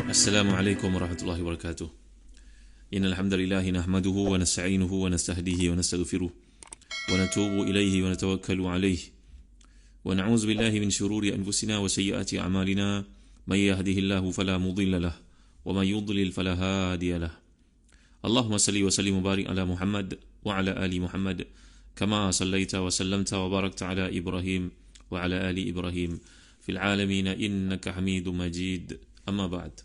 السلام عليكم ورحمة الله وبركاته. إن الحمد لله نحمده ونستعينه ونستهديه ونستغفره ونتوب إليه ونتوكل عليه ونعوذ بالله من شرور أنفسنا وسيئات أعمالنا. من يهده الله فلا مضل له ومن يضلل فلا هادي له. اللهم صل وسلم وبارك على محمد وعلى آل محمد كما صليت وسلمت وباركت على إبراهيم وعلى آل إبراهيم في العالمين إنك حميد مجيد. أما بعد.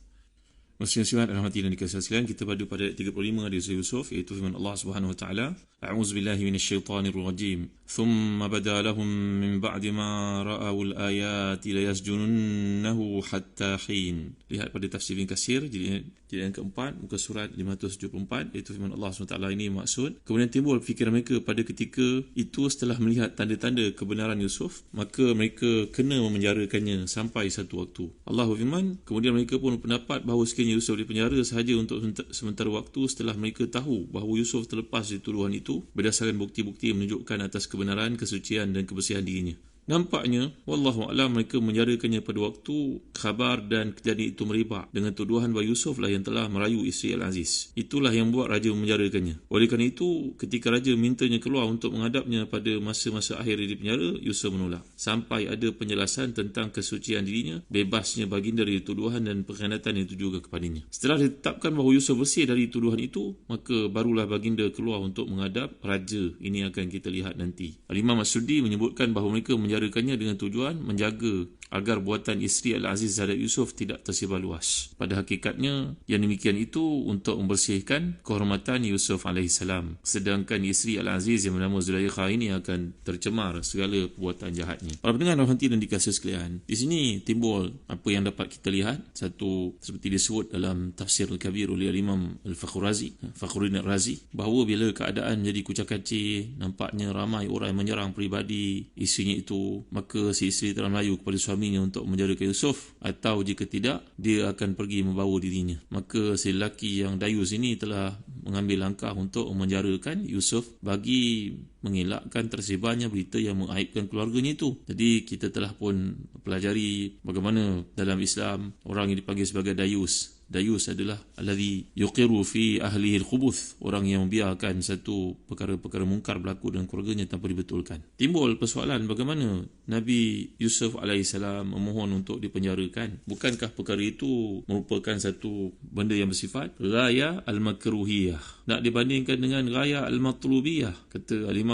Muslim-muslimat rahmati dan dikasihi sekalian, kita berada pada ayat 35 dari surah Yusuf, iaitu firman Allah Subhanahu wa taala, A'udzu billahi minasyaitonir rajim. Thumma bada lahum min ba'di ma ra'awul ayati la yasjununnahu hatta hin. Lihat pada tafsir Ibn Katsir jilid yang keempat, muka surat 574, iaitu firman Allah Subhanahu wa taala ini maksud. Kemudian timbul fikiran mereka pada ketika itu setelah melihat tanda-tanda kebenaran Yusuf, maka mereka kena memenjarakannya sampai satu waktu. Allah berfirman, kemudian mereka pun berpendapat bahawa sekiranya Yusuf dipenjara sahaja untuk sementara waktu setelah mereka tahu bahawa Yusuf terlepas dari tuduhan itu berdasarkan bukti-bukti yang menunjukkan atas kebenaran, kesucian dan kebersihan dirinya. Nampaknya, wallahu a'lam, mereka menjarakannya pada waktu khabar dan kejadian itu merebak dengan tuduhan bahawa Yusuf lah yang telah merayu isteri Al-Aziz. Itulah yang buat raja menjarakannya. Oleh kerana itu, ketika raja mintanya keluar untuk menghadapnya pada masa-masa akhir di penjara, Yusuf menolak. Sampai ada penjelasan tentang kesucian dirinya, bebasnya baginda dari tuduhan dan pengkhianatan yang ditujukan kepadanya. Setelah ditetapkan bahawa Yusuf bersih dari tuduhan itu, maka barulah baginda keluar untuk menghadap raja. Ini akan kita lihat nanti. Al-Imam As-Suddi menyebutkan bahawa mereka menjarakannya dengan tujuan menjaga agar buatan isteri Al-Aziz terhadap Yusuf tidak tersebar luas. Pada hakikatnya, yang demikian itu untuk membersihkan kehormatan Yusuf AS. Sedangkan isteri Al-Aziz yang bernama Zulaikha ini akan tercemar segala perbuatan jahatnya. Para pendengar rahmati dan dikasihi sekalian, di sini timbul apa yang dapat kita lihat. Satu, seperti disebut dalam tafsir Al-Kabir oleh Imam Fakhruddin Ar-Razi, bahawa bila keadaan jadi kucak-kacir, nampaknya ramai orang yang menyerang peribadi isterinya itu, maka si isteri telah melayu kepada suaminya untuk menjarakan Yusuf, atau jika tidak, dia akan pergi membawa dirinya. Maka si lelaki yang dayus ini telah mengambil langkah untuk menjarakan Yusuf bagi mengelakkan tersebarnya berita yang mengaibkan keluarganya itu. Jadi kita telah pun pelajari bagaimana dalam Islam orang yang dipanggil sebagai dayus. Dayus adalah alladhi yuqiru fi ahlihi al-khubuth, orang yang membiarkan satu perkara-perkara mungkar berlaku dalam keluarganya tanpa dibetulkan. Timbul persoalan bagaimana Nabi Yusuf AS memohon untuk dipenjarakan. Bukankah perkara itu merupakan satu benda yang bersifat ghaya al-makruhiyah, nak dibandingkan dengan ghaya al-matlubiyah, kata Al-Imam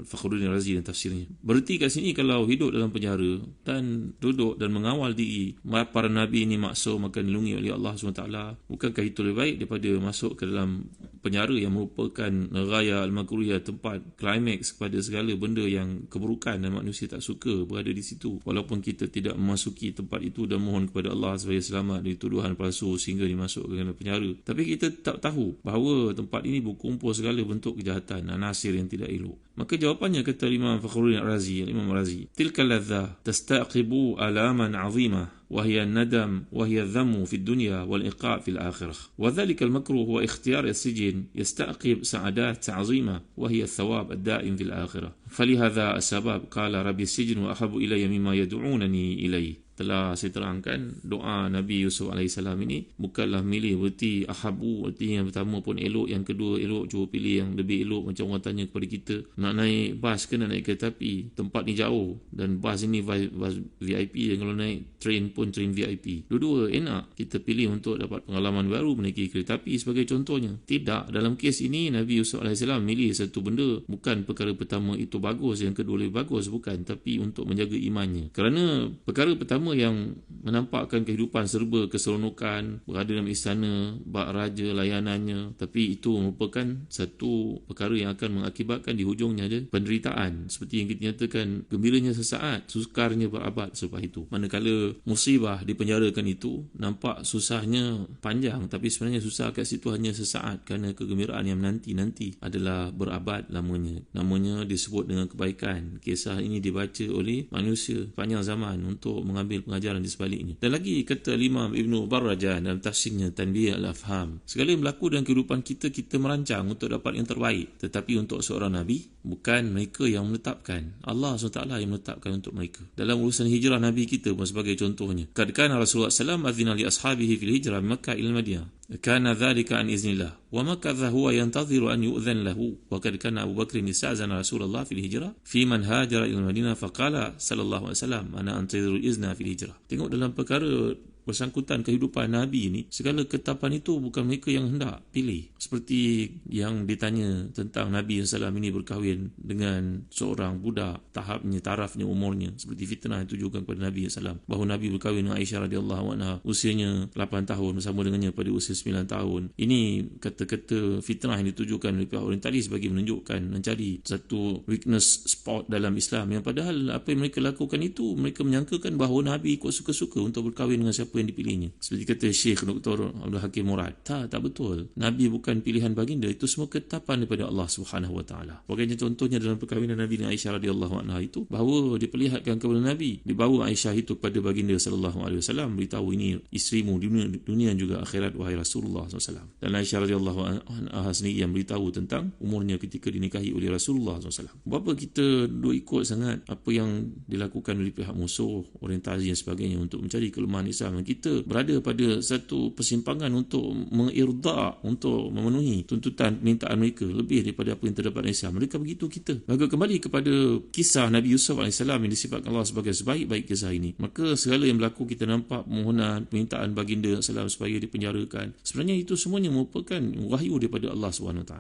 Fakhruddin Razi dalam tafsirnya. Berarti kat sini kalau hidup dalam penjara dan duduk dan mengawal diri, para Nabi ini maksum akan dilindungi oleh Allah SWT, bukankah itu lebih baik daripada masuk ke dalam penjara yang merupakan ghaya al-makruhiyah, tempat klimaks kepada segala benda yang keburukan dan manusia tak suka berada di situ. Walaupun kita tidak memasuki tempat itu dan mohon kepada Allah supaya selamat dari tuduhan palsu sehingga dimasukkan ke dalam penjara, tapi kita tak tahu bahawa tempat ini berkumpul segala bentuk kejahatan, anasir yang tidak elok. Maka jawapannya, kata Imam Fakhruddin Ar-Razi, Imam Razi, tilka ladha tastaqibu alaman azimah وهي الندم وهي الذم في الدنيا والإيقاع في الآخرة وذلك المكروه هو اختيار السجن يستعقب سعادات عظيمة وهي الثواب الدائم في الآخرة فلهذا السبب قال ربي السجن وأحب إلي مما يدعونني إليه. Telah saya terangkan doa Nabi Yusuf AS ini bukanlah milih berarti ahabu, berarti yang pertama pun elok, yang kedua elok, cuba pilih yang lebih elok. Macam orang tanya kepada kita, nak naik bas ke nak naik kereta api, tempat ni jauh dan bas ini bas VIP, dan kalau naik train pun train VIP, dua-dua enak. Kita pilih untuk dapat pengalaman baru menaiki kereta api sebagai contohnya. Tidak, dalam kes ini Nabi Yusuf AS milih satu benda, bukan perkara pertama itu bagus, yang kedua lebih bagus, bukan, tapi untuk menjaga imannya. Kerana perkara pertama yang menampakkan kehidupan serba keseronokan, berada dalam istana, bak raja, layanannya, tapi itu merupakan satu perkara yang akan mengakibatkan di hujungnya ada penderitaan. Seperti yang kita nyatakan, gembiranya sesaat, sukarnya berabad selepas itu. Manakala musibah dipenjarakan itu nampak susahnya panjang, tapi sebenarnya susah kat situ hanya sesaat, kerana kegembiraan yang nanti adalah berabad lamanya. Namanya disebut dengan kebaikan. Kisah ini dibaca oleh manusia panjang zaman untuk mengambil mengambil pengajaran di sebaliknya. Dan lagi kata Imam Ibn Barrajah dalam tafsirnya Tanbih al-Afham, segala yang berlaku dalam kehidupan kita, kita merancang untuk dapat yang terbaik. Tetapi untuk seorang Nabi, bukan mereka yang menetapkan, Allah SWT yang menetapkan untuk mereka. Dalam urusan hijrah Nabi kita pun sebagai contohnya, kad kana Rasulullah SAW adzina li ashabihi fil hijrah Makkah ila Madinah, kana dhalika an iznillah wa makadha huwa yantadhiru an yu'dhan lahu, wa kad kana Abu Bakr ista'zana Rasulullah fil hijrah fi man hajara ila Madinah faqala sallallahu alaihi wasallam ana antadhiru izna fil hijrah. Tengok dalam perkara bersangkutan kehidupan Nabi ini, segala ketetapan itu bukan mereka yang hendak pilih. Seperti yang ditanya tentang Nabi SAW ini berkahwin dengan seorang budak, tahapnya, tarafnya, umurnya, seperti fitnah yang ditujukan kepada Nabi SAW, bahawa Nabi berkahwin dengan Aisyah radhiyallahu anha, usianya 8 tahun, bersama dengannya pada usia 9 tahun. Ini kata-kata fitnah yang ditujukan oleh pihak orientalis bagi menunjukkan, mencari satu weakness spot dalam Islam, yang padahal apa yang mereka lakukan itu, mereka menyangkakan bahawa Nabi ikut suka-suka untuk berkahwin dengan siapa yang dipilihnya. Seperti kata Syekh Dr. Abdul Hakim Murad, tak betul. Nabi bukan pilihan baginda, itu semua ketetapan daripada Allah Subhanahu wa taala. Bagaimana contohnya dalam perkahwinan Nabi dengan Aisyah radhiyallahu anha itu, bahawa diperlihatkan kepada Nabi, dibawa Aisyah itu kepada baginda sallallahu alaihi wasallam, beritahu ini isterimu dunia juga akhirat wahai Rasulullah SAW. Dan Aisyah radhiyallahu anha sendiri yang beritahu tentang umurnya ketika dinikahi oleh Rasulullah SAW. Berapa kita duk ikut sangat apa yang dilakukan oleh pihak musuh, orientasi dan sebagainya untuk mencari kelemahan Islam. Kita berada pada satu persimpangan untuk mengirda, untuk memenuhi tuntutan permintaan mereka lebih daripada apa yang terdapat dalam Islam. Mereka begitu kita. Maka kembali kepada kisah Nabi Yusuf AS yang disifatkan Allah sebagai sebaik-baik kisah ini. Maka segala yang berlaku, kita nampak permohonan, permintaan baginda SAW supaya dipenjarakan, sebenarnya itu semuanya merupakan wahyu daripada Allah SWT.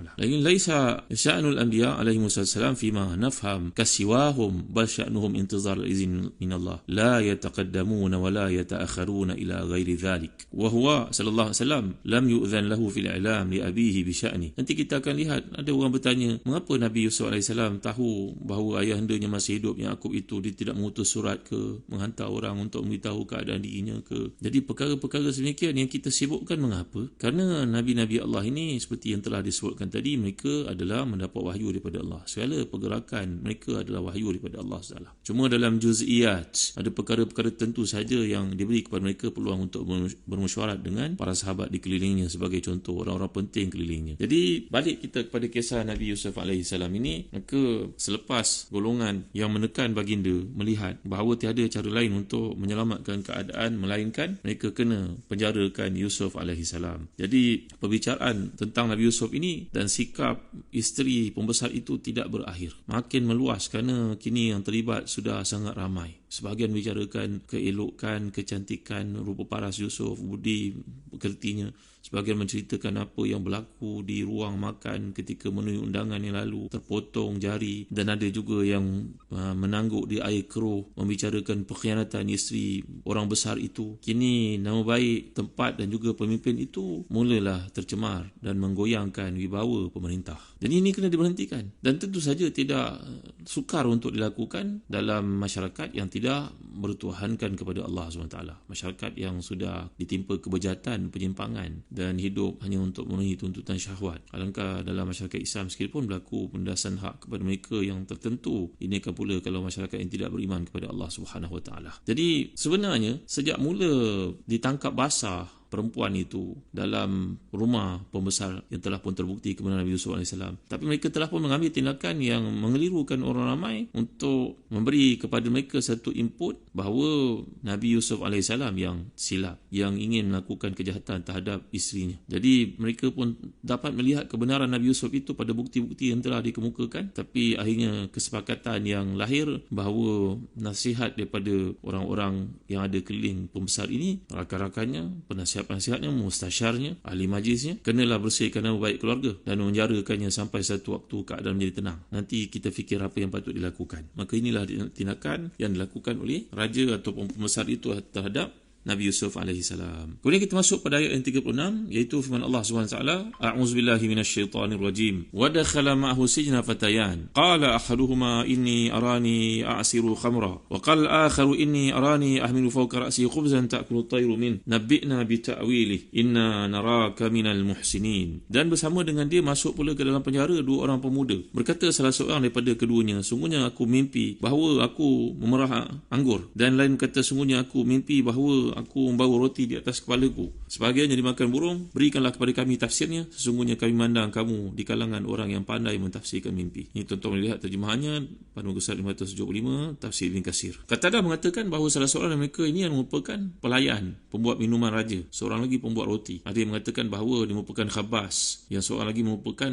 Laisa sya'nul anbiya alaihi wassalam fima nafham kasiwahum bal sya'nuhum intizar al-izin min Allah la yataqaddamuna wa la yata'akharuna ila ghairi dhalik wa huwa sallallahu alaihi wasallam lam yu'dhan lahu fil i'lam li abihi bi sya'ni. Nanti kita akan lihat ada orang bertanya, mengapa Nabi Yusuf alaihi salam tahu bahawa ayahandanya masih hidup, Yakub itu dia tidak mengutus surat ke, menghantar orang untuk memberitahu keadaan dirinya ke. Jadi perkara-perkara sedemikian yang kita sibukkan, mengapa? Kerana nabi-nabi Allah ini seperti yang telah disebutkan tadi, mereka adalah mendapat wahyu daripada Allah. Segala pergerakan mereka adalah wahyu daripada Allah SWT. Cuma dalam juz'iyat ada perkara-perkara tentu saja yang diberi kepada mereka peluang untuk bermesyuarat dengan para sahabat di kelilingnya, sebagai contoh orang-orang penting kelilingnya. Jadi balik kita kepada kisah Nabi Yusuf AS ini, maka selepas golongan yang menekan baginda melihat bahawa tiada cara lain untuk menyelamatkan keadaan melainkan mereka kena penjarakan Yusuf AS. Jadi perbicaraan tentang Nabi Yusuf ini dan sikap isteri pembesar itu tidak berakhir, makin meluas kerana kini yang terlibat sudah sangat ramai. Sebahagian bicarakan keelokan, kecantikan, rupa paras Yusuf, budi pekertinya. Sebahagian menceritakan apa yang berlaku di ruang makan ketika memenuhi undangan yang lalu, terpotong jari. Dan ada juga yang menangguk di air keruh, membicarakan pengkhianatan isteri orang besar itu. Kini nama baik tempat dan juga pemimpin itu mulalah tercemar dan menggoyangkan wibawa pemerintah. Dan ini kena diberhentikan. Dan tentu saja tidak sukar untuk dilakukan dalam masyarakat yang tidak bertuhankan kepada Allah SWT. Masyarakat yang sudah ditimpa kebejatan, penyimpangan dan hidup hanya untuk memenuhi tuntutan syahwat. Alangkah dalam masyarakat Islam sekalipun berlaku penindasan hak kepada mereka yang tertentu, ini akan pula kalau masyarakat yang tidak beriman kepada Allah SWT. Jadi sebenarnya sejak mula ditangkap basah perempuan itu dalam rumah pembesar yang telah pun terbukti kebenaran Nabi Yusuf AS, tapi mereka telah pun mengambil tindakan yang mengelirukan orang ramai untuk memberi kepada mereka satu input bahawa Nabi Yusuf AS yang silap, yang ingin melakukan kejahatan terhadap isterinya. Jadi mereka pun dapat melihat kebenaran Nabi Yusuf itu pada bukti-bukti yang telah dikemukakan, tapi akhirnya kesepakatan yang lahir bahawa nasihat daripada orang-orang yang ada keliling pembesar ini, rakan-rakannya, penasihat-penasihatnya, mustasyarnya, ahli majlisnya, kenalah bersihkan nama baik keluarga dan menjarakannya sampai satu waktu keadaan menjadi tenang. Nanti kita fikir apa yang patut dilakukan. Maka inilah tindakan yang dilakukan oleh raja ataupun pembesar itu terhadap Nabi Yusuf alaihissalam. Kemudian kita masuk pada ayat yang 36, iaitu firman Allah SWT, A'udzubillahi minasyaitanirrajim. Wa dakhala ma'ahu sijna fatayan. Qala ahaduhuma inni arani a'siru khamra. Wa qala al-akharu inni arani ahmilu fawqa ra'si khubzan ta'kulu at-tayru min. Nabbi'na bi ta'wilih. Inna naraka minal muhsinin. Dan bersama dengan dia masuk pula ke dalam penjara dua orang pemuda. Berkata salah seorang daripada keduanya, sungguhnya aku mimpi bahawa aku memerah anggur, dan lain kata sungguhnya aku mimpi bahawa aku membawa roti di atas kepalaku. Sebahagiannya dimakan burung. Berikanlah kepada kami tafsirnya. Sesungguhnya kami mandang kamu di kalangan orang yang pandai mentafsirkan mimpi. Ini tuan-tuan melihat terjemahannya pada muka surat 575 tafsir Ibn Katsir. Qatadah mengatakan bahawa salah seorang dari mereka ini yang merupakan pelayan, pembuat minuman raja. Seorang lagi pembuat roti. Ada yang mengatakan bahawa dia merupakan khabas, yang seorang lagi merupakan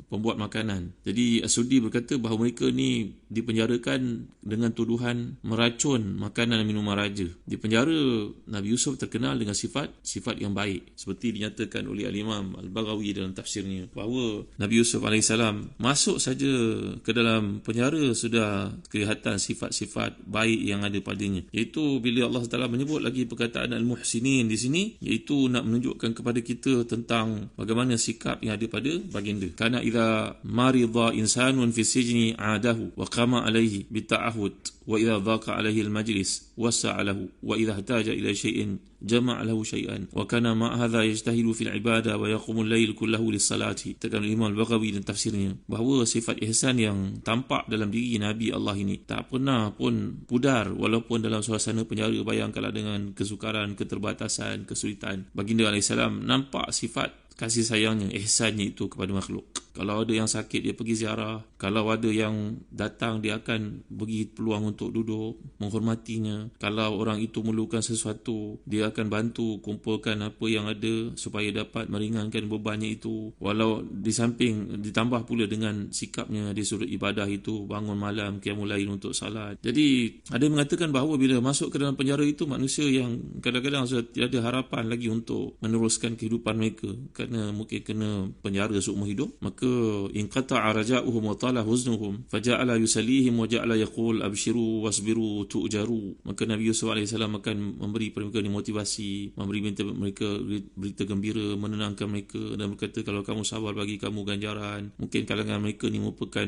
pembuat makanan. Jadi As-Suddi berkata bahawa mereka ni dipenjarakan dengan tuduhan meracun makanan dan minuman raja. Di penjara, Nabi Yusuf terkenal dengan sifat yang baik, seperti dinyatakan oleh Al-Imam Al-Baghawi dalam tafsirnya, bahawa Nabi Yusuf AS masuk saja ke dalam penjara sudah kelihatan sifat-sifat baik yang ada padanya. Iaitu bila Allah Taala menyebut lagi perkataan Al-Muhsinin di sini, iaitu nak menunjukkan kepada kita tentang bagaimana sikap yang ada pada baginda. Kana idza marida insanun fi sijni adahu wa qama alaihi bita'ahud wa idza dhaqa alaihi al-majlis wasa'a lahu wa idza ihtaja ila shay'in jama'a lahu shay'an wa kana ma hadha yajtahidu fil ibadah wa yaqumu al-lail kullahu lis-salati. Tekan Imam Al-Baghawi dan tafsirnya bahawa sifat ihsan yang tampak dalam diri Nabi Allah ini tak pernah pun pudar walaupun dalam suasana penjara. Bayangkanlah dengan kesukaran, keterbatasan, kesulitan, baginda alaihissalam nampak sifat kasih sayangnya, ihsannya itu kepada makhluk. Kalau ada yang sakit, dia pergi ziarah. Kalau ada yang datang, dia akan bagi peluang untuk duduk, menghormatinya. Kalau orang itu memerlukan sesuatu, dia akan bantu kumpulkan apa yang ada supaya dapat meringankan bebannya itu. Walau di samping ditambah pula dengan sikapnya di sudut ibadah itu, bangun malam, qiyamul lail untuk salat. Jadi ada yang mengatakan bahawa bila masuk ke dalam penjara itu, manusia yang kadang-kadang sudah tiada harapan lagi untuk meneruskan kehidupan mereka, kerana mungkin kena penjara seumur hidup, maka inqata'a raja'uhum wa tala huznuhum faja'ala yusallihim wa ja'ala yaqul abshiru wasbiru tu'jaru. Maka Nabi Yusuf AS akan memberi kepada mereka motivasi, memberi mereka berita gembira, menenangkan mereka dan berkata kalau kamu sabar bagi kamu ganjaran. Mungkin kalangan mereka ni merupakan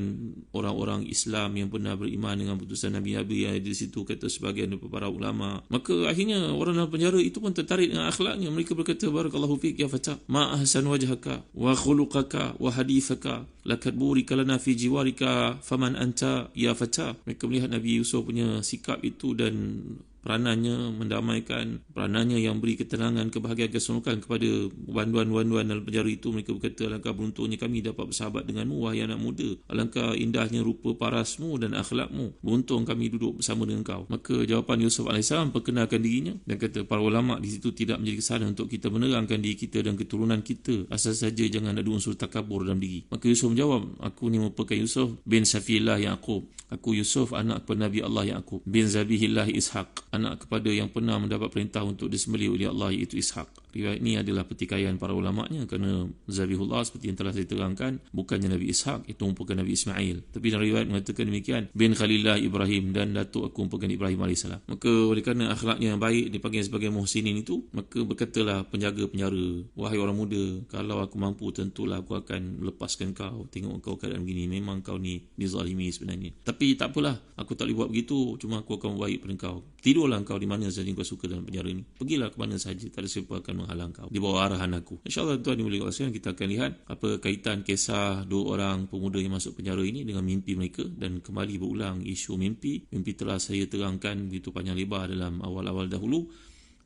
orang-orang Islam yang pernah beriman dengan putusan Nabi-Nabi yang ada di situ, kata sebahagian daripada para ulama. Maka akhirnya orang dalam penjara itu pun tertarik dengan akhlaknya. Mereka berkata barakallahu fik ya fata ma ahsan wajhaka wa khuluqaka wa hadithaka lakad burika lana fi jiwarika faman anta ya fata. Mereka melihat Nabi Yusuf punya sikap itu dan peranannya mendamaikan, peranannya yang beri ketenangan, kebahagiaan, keseronokan kepada banduan-banduan dalam penjara itu. Mereka berkata, alangkah beruntungnya kami dapat bersahabat denganmu wahai anak muda, alangkah indahnya rupa parasmu dan akhlakmu, beruntung kami duduk bersama dengan kau. Maka jawapan Yusuf AS perkenalkan dirinya dan kata para ulama di situ tidak menjadi kesalahan untuk kita menerangkan diri kita dan keturunan kita, asal saja jangan ada unsur takabur dalam diri. Maka Yusuf menjawab, aku ni merupakan Yusuf bin Safiyillah Yaqub. Aku Yusuf anak kepada Nabi Allah Yaqub bin Zabihillah Ishaq, anak kepada yang pernah mendapat perintah untuk disembelih oleh Allah, iaitu Ishaq. Riwayat ini adalah pertikaian para ulama'nya, kerana Zabihullah seperti yang telah saya terangkan bukannya Nabi Ishaq, itu merupakan Nabi Ismail. Tapi dalam riwayat mengatakan demikian, bin Khalillah Ibrahim, dan datuk aku merupakan Ibrahim AS. Maka oleh kerana akhlaknya yang baik dipanggil sebagai muhsinin itu, maka berkatalah penjaga penjara, wahai orang muda, kalau aku mampu tentulah aku akan melepaskan kau. Tengok kau keadaan begini, memang kau ni dizalimi sebenarnya, tapi tak apalah, aku tak boleh buat begitu, cuma aku akan baik pada kau. Tidurlah kau di mana saja kau suka dalam penjara ini, pergilah ke mana saja, tak ada siapa akan menghalang kau di bawah arahan aku. InsyaAllah tuan dimulai kawasan, kita akan lihat apa kaitan kisah dua orang pemuda yang masuk penjara ini dengan mimpi mereka, dan kembali berulang isu mimpi. Mimpi telah saya terangkan begitu panjang lebar dalam awal-awal dahulu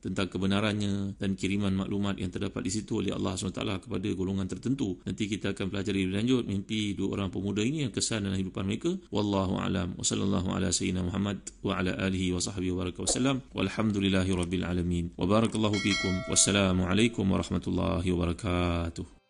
tentang kebenarannya dan kiriman maklumat yang terdapat di situ oleh Allah SWT kepada golongan tertentu. Nanti kita akan pelajari lebih lanjut mimpi dua orang pemuda ini yang kesan dalam kehidupan mereka. Wallahu a'lam. Wa sallallahu ala sayyidina Muhammad wa ala alihi wa sahbihi wa baraka wasallam. Walhamdulillahi rabbil alamin. Wa barakallahu fikum. Wassalamu alaikum warahmatullahi wabarakatuh.